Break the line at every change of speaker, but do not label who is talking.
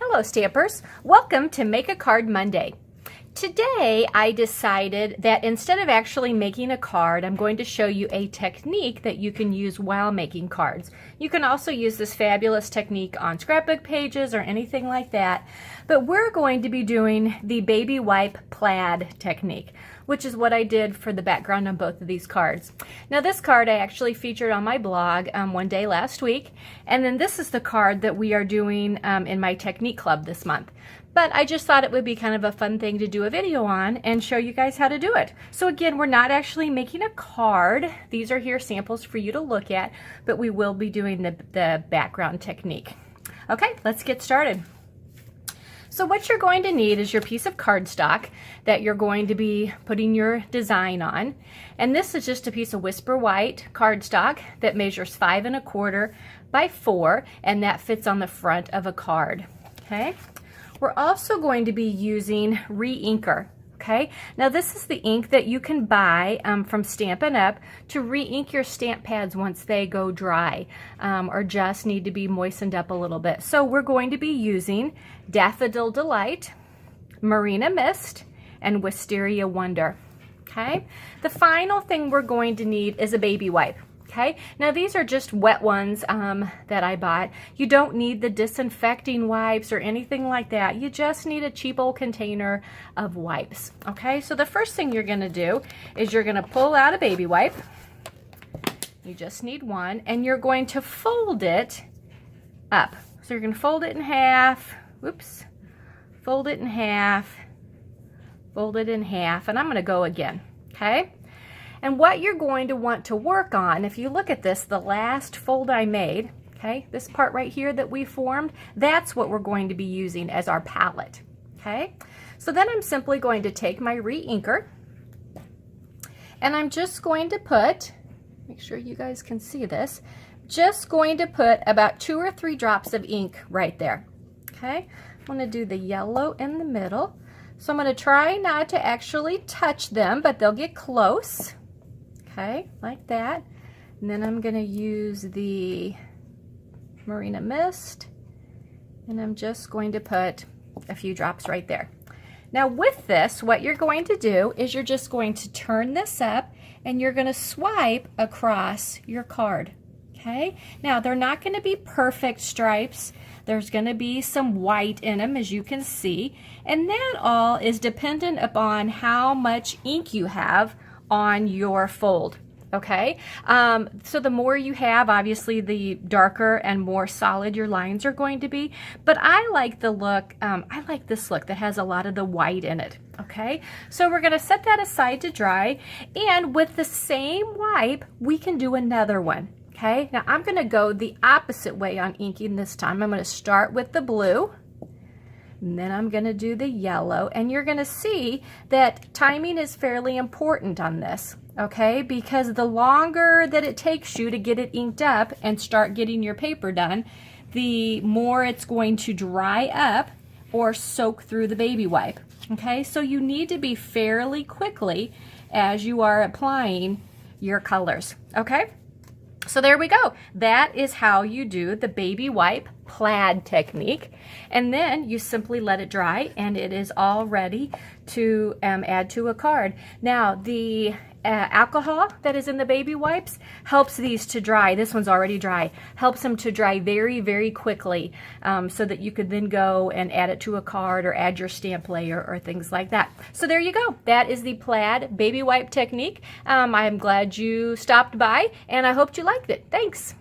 Hello Stampers, welcome to Make a Card Monday. Today I decided that instead of actually making a card, I'm going to show you a technique that you can use while making cards. You can also use this fabulous technique on scrapbook pages or anything like that, but we're going to be doing the baby wipe plaid technique, which is what I did for the background on both of these cards. Now this card I actually featured on my blog one day last week, and then this is the card that we are doing in my technique club this month. But I just thought it would be kind of a fun thing to do a video on and show you guys how to do it. So again, we're not actually making a card. These are here samples for you to look at, but we will be doing the background technique. Okay, let's get started. So what you're going to need is your piece of cardstock that you're going to be putting your design on. And this is just a piece of Whisper White cardstock that measures 5 1/4 by 4, and that fits on the front of a card. Okay. We're also going to be using re-inker. Okay, now this is the ink that you can buy from Stampin' Up! To re-ink your stamp pads once they go dry or just need to be moistened up a little bit. So we're going to be using Daffodil Delight, Marina Mist, and Wisteria Wonder. Okay, the final thing we're going to need is a baby wipe. Okay, now these are just wet ones that I bought. You don't need the disinfecting wipes or anything like that. You just need a cheap old container of wipes. Okay, so the first thing you're going to do is you're going to pull out a baby wipe. You just need one, and you're going to fold it up. So you're going to fold it in half. Whoops. Fold it in half. Fold it in half, and I'm going to go again. Okay. And what you're going to want to work on, if you look at this, the last fold I made, okay, this part right here that we formed, that's what we're going to be using as our palette, okay? So then I'm simply going to take my re-inker, and I'm just going to put, make sure you guys can see this, just going to put about 2 or 3 drops of ink right there, okay? I'm going to do the yellow in the middle. So I'm going to try not to actually touch them, but they'll get close. Okay, like that. And then I'm going to use the Marina Mist, and I'm just going to put a few drops right there. Now with this, what you're going to do is you're just going to turn this up, and you're going to swipe across your card. Okay, now they're not going to be perfect stripes. There's going to be some white in them, as you can see, and that all is dependent upon how much ink you have on your fold. Okay, so the more you have, obviously the darker and more solid your lines are going to be, but I like the look, I like this look that has a lot of the white in it. Okay, so we're going to set that aside to dry, and with the same wipe we can do another one. Okay, now I'm going to go the opposite way on inking this time. I'm going to start with the blue, and then I'm going to do the yellow, and you're going to see that timing is fairly important on this, okay? Because the longer that it takes you to get it inked up and start getting your paper done, the more it's going to dry up or soak through the baby wipe, okay? So you need to be fairly quickly as you are applying your colors, okay? So there we go. That is how you do the baby wipe plaid technique. And then you simply let it dry, and it is all ready to add to a card. Now the alcohol that is in the baby wipes helps these to dry. This one's already dry. Helps them to dry very, very quickly so that you could then go and add it to a card or add your stamp layer or things like that. So there you go. That is the plaid baby wipe technique. I'm glad you stopped by, and I hope you liked it. Thanks.